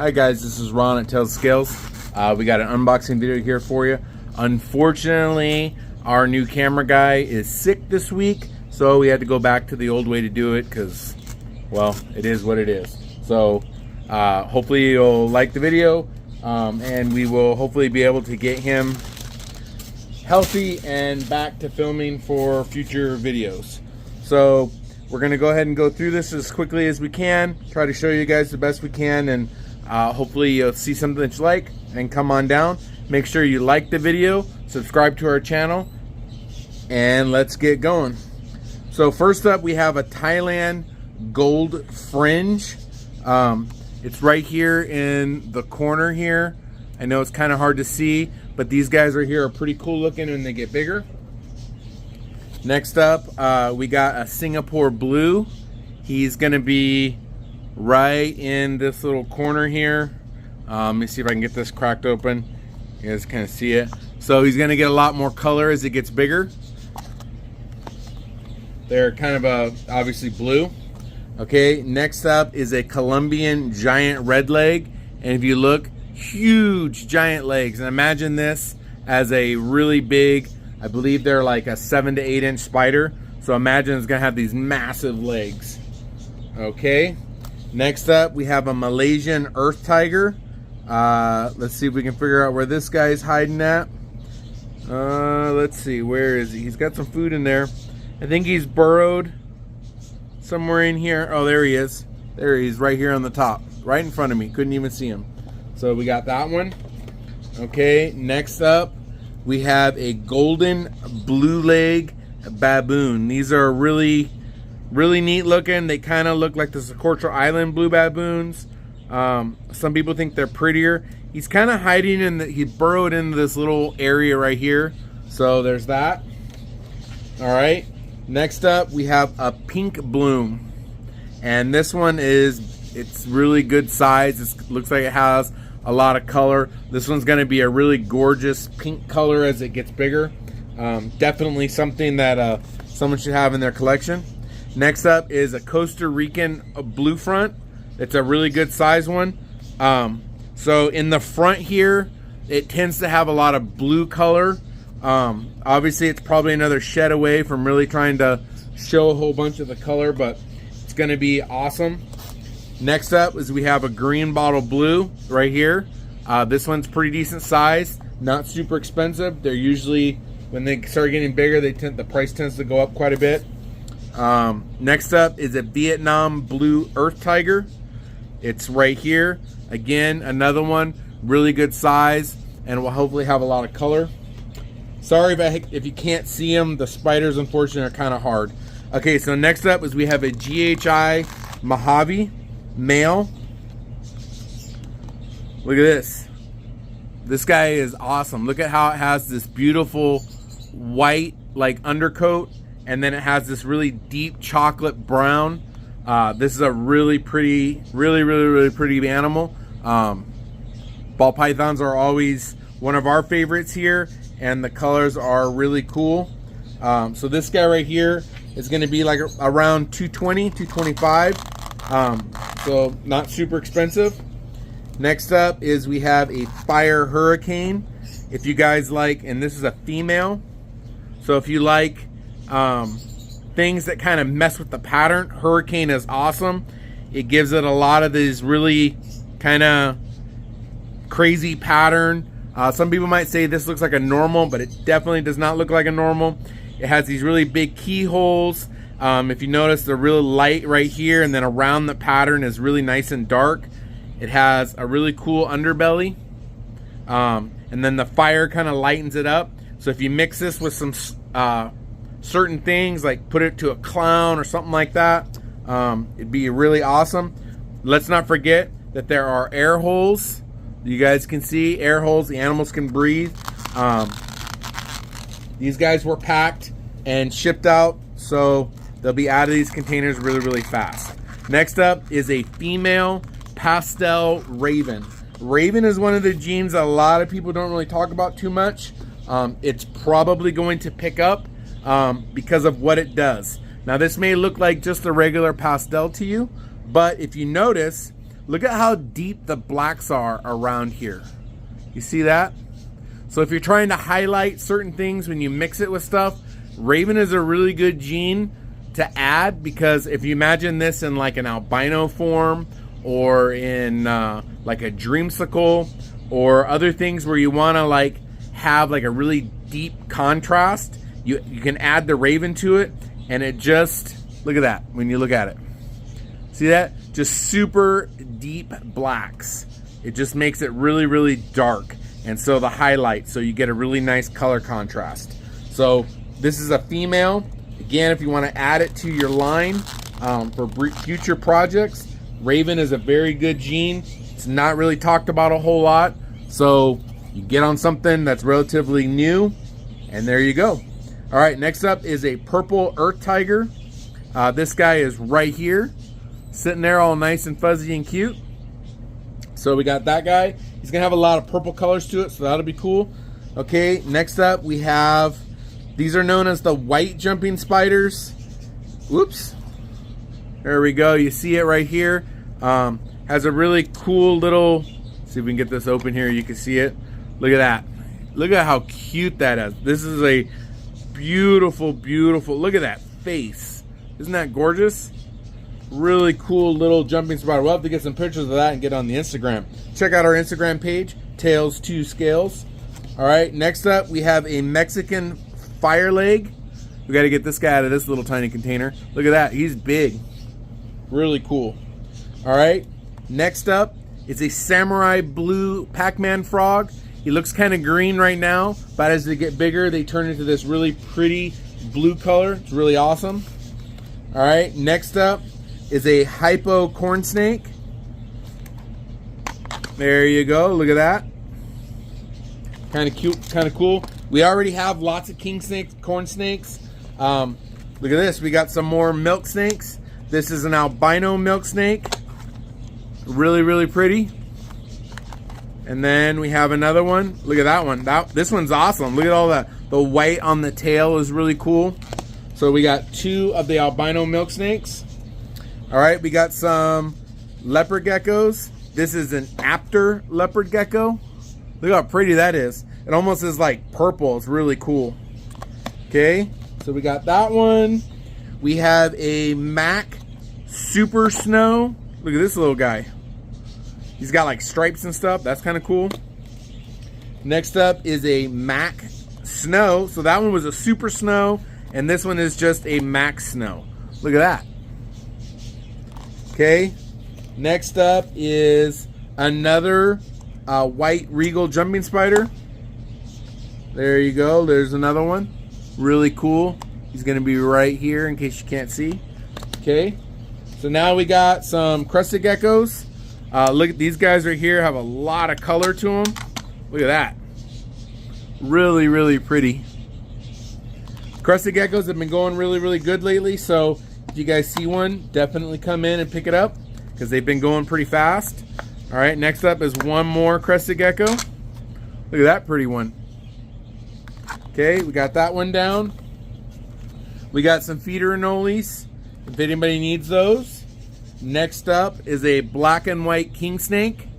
Hi guys, this is Ron at Tails2scales. We got an unboxing video here for you. Unfortunately, our new camera guy is sick this week, so we had to go back to the old way to do it because, well, it is what it is. So hopefully you'll like the video, and we will hopefully be able to get him healthy and back to filming for future videos. So we're gonna go ahead and go through this as quickly as we can, try to show you guys the best we can, and hopefully you'll see something that you like and come on down. Make sure you like the video, subscribe to our channel, and let's get going. So first up, we have a Thailand gold fringe. It's right here in the corner here. I know it's kind of hard to see, but these guys right here are pretty cool looking when they get bigger. Next up, we got a Singapore blue. He's gonna be right in this little corner here. Let me see if I can get this cracked open. You guys kind of see it. So he's gonna get a lot more color as it gets bigger. They're kind of obviously blue. Okay, next up is a Colombian giant red leg. And if you look, huge giant legs. And imagine this as a really big, I believe they're like a 7 to 8 inch spider. So imagine it's gonna have these massive legs. Okay, next up we have a Malaysian earth tiger. Let's see if we can figure out where this guy's hiding at. Let's see, where is he? He's got some food in there. I think he's burrowed somewhere in here. Oh, there he is. There he is, right here on the top, right in front of me. Couldn't even see him. So we got that one. Okay, next up we have a golden blue leg baboon. These are really neat looking. They kind of look like the Socotra Island blue baboons. Some people think they're prettier. He's kind of hiding in he burrowed into this little area right here. So there's that. All right, next up we have a pink bloom, and this one it's really good size. It looks like it has a lot of color. This one's going to be a really gorgeous pink color as it gets bigger. Definitely something that someone should have in their collection. Next up is a Costa Rican blue front. It's a really good size one. So in the front here, it tends to have a lot of blue color. Obviously it's probably another shed away from really trying to show a whole bunch of the color, but it's going to be awesome. Next up is we have a green bottle blue right here. This one's pretty decent size, not super expensive. They're usually, when they start getting bigger, the price tends to go up quite a bit. Next up is a Vietnam blue earth tiger. It's right here. Again, another one, really good size, and will hopefully have a lot of color. Sorry if you can't see them. The spiders, unfortunately, are kind of hard. Okay, so next up is we have a GHI Mojave male. Look at this. This guy is awesome. Look at how it has this beautiful white like undercoat, and then it has this really deep chocolate brown. This is a really pretty, really pretty animal. Ball pythons are always one of our favorites here, and the colors are really cool. So this guy right here is going to be like around 220, 225. So not super expensive. Next up is we have a fire hurricane. If you guys like, and this is a female, so if you like things that kind of mess with the pattern, hurricane is awesome. It gives it a lot of these really kind of crazy pattern. Some people might say this looks like a normal, but it definitely does not look like a normal. It has these really big keyholes. If you notice, they're really light right here, and then around the pattern is really nice and dark. It has a really cool underbelly, and then the fire kind of lightens it up. So if you mix this with some certain things, like put it to a clown or something like that, it'd be really awesome. Let's not forget that there are air holes. You guys can see air holes. The animals can breathe. These guys were packed and shipped out, so they'll be out of these containers really fast. Next up is a female pastel raven. Raven is one of the genes that a lot of people don't really talk about too much. It's probably going to pick up because of what it does. Now this may look like just a regular pastel to you, but if you notice, Look at how deep the blacks are around here. You see that? So if you're trying to highlight certain things when you mix it with stuff, Raven is a really good gene to add, because if you imagine this in like an albino form or in like a dreamsicle or other things where you want to like have like a really deep contrast, you can add the Raven to it, and it just, look at that when you look at it. See that? Just super deep blacks. It just makes it really, really dark. And so the highlight, so you get a really nice color contrast. So this is a female. Again, if you want to add it to your line for future projects, Raven is a very good gene. It's not really talked about a whole lot. So you get on something that's relatively new, and there you go. All right, next up is a purple earth tiger. This guy is right here, sitting there all nice and fuzzy and cute. So we got that guy. He's gonna have a lot of purple colors to it, so that'll be cool. Okay, next up we have, these are known as the white jumping spiders. Whoops. There we go, you see it right here. Has a really cool little, see if we can get this open here, you can see it. Look at that. Look at how cute that is. This is a beautiful, beautiful, look at that face. Isn't that gorgeous? Really cool little jumping spider. We'll have to get some pictures of that and get on the Instagram. Check out our Instagram page, Tails2scales. All right, next up we have a Mexican fire leg. We got to get this guy out of this little tiny container. Look at that, he's big. Really cool. All right, next up is a samurai blue Pac-Man frog. He looks kind of green right now, but as they get bigger, they turn into this really pretty blue color. It's really awesome. All right, next up is a hypo corn snake. There you go, look at that. Kind of cute, kind of cool. We already have lots of king snakes, corn snakes. Look at this, we got some more milk snakes. This is an albino milk snake. Really, really pretty. And then we have another one. Look at that one. This one's awesome. Look at all that. The white on the tail is really cool. So we got two of the albino milk snakes. All right, we got some leopard geckos. This is an apter leopard gecko. Look how pretty that is. It almost is like purple. It's really cool. Okay, so we got that one. We have a Mac Super Snow. Look at this little guy. He's got like stripes and stuff. That's kind of cool. Next up is a Mac Snow. So that one was a Super Snow, and this one is just a Mac Snow. Look at that. Okay, next up is another white regal jumping spider. There you go, there's another one. Really cool. He's gonna be right here in case you can't see. Okay, so now we got some crested geckos. Look at these guys right here, have a lot of color to them. Look at that. Really, really pretty. Crested geckos have been going really, really good lately, so if you guys see one, definitely come in and pick it up because they've been going pretty fast. All right, next up is one more crested gecko. Look at that pretty one. Okay, we got that one down. We got some feeder anoles, if anybody needs those. Next up is a black and white king snake.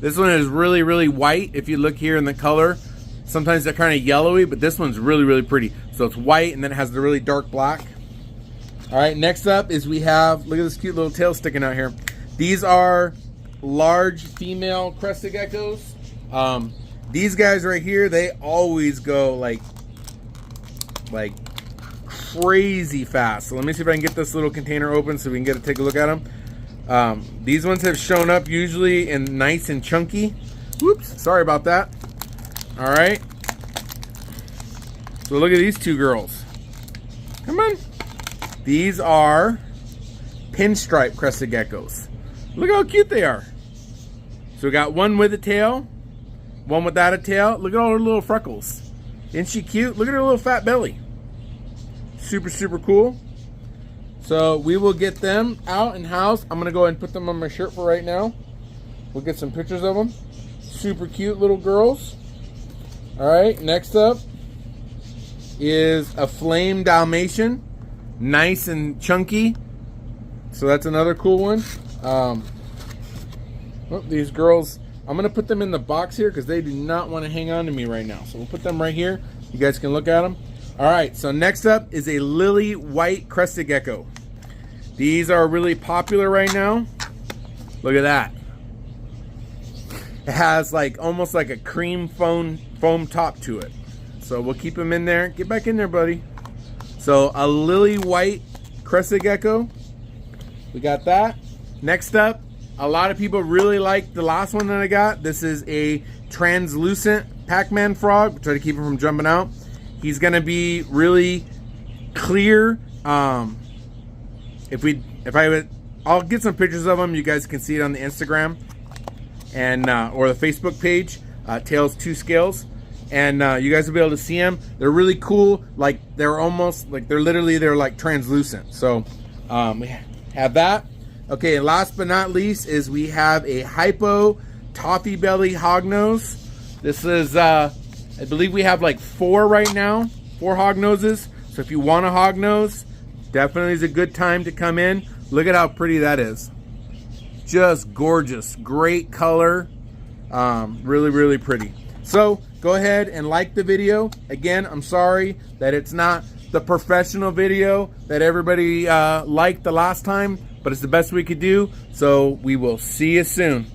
This one is really, really white. If you look here in the color, sometimes they're kind of yellowy, but this one's really, really pretty. So it's white and then it has the really dark black. All right, next up is we have, look at this cute little tail sticking out here. These are large female crested geckos. These guys right here, they always go like crazy fast. So let me see if I can get this little container open so we can take a look at them. These ones have shown up usually in nice and chunky. Whoops, sorry about that. All right. So look at these two girls. Come on. These are pinstripe crested geckos. Look how cute they are. So we got one with a tail, one without a tail. Look at all her little freckles. Isn't she cute? Look at her little fat belly. Super, super cool. So we will get them out in house. I'm gonna go ahead and put them on my shirt for right now. We'll get some pictures of them. Super cute little girls. All right, next up is a flame Dalmatian. Nice and chunky. So that's another cool one. Well, these girls, I'm going to put them in the box here because they do not want to hang on to me right now. So we'll put them right here. You guys can look at them. All right, so next up is a lily white crested gecko. These are really popular right now. Look at that. It has like almost like a cream foam top to it. So we'll keep them in there. Get back in there, buddy. So a lily white crested gecko. We got that. Next up, a lot of people really like the last one that I got. This is a translucent Pac-Man frog. Try to keep him from jumping out. He's gonna be really clear. I'll get some pictures of him. You guys can see it on the Instagram and or the Facebook page, Tails2scales, and you guys will be able to see them. They're really cool. Like they're almost like they're like translucent. So we have that. Okay, and last but not least is we have a hypo toffee belly hognose. This is I believe we have like 4 right now, 4 hognoses. So if you want a hognose, definitely is a good time to come in. Look at how pretty that is. Just gorgeous, great color, really, really pretty. So go ahead and like the video. Again, I'm sorry that it's not the professional video that everybody liked the last time, but it's the best we could do. So we will see you soon.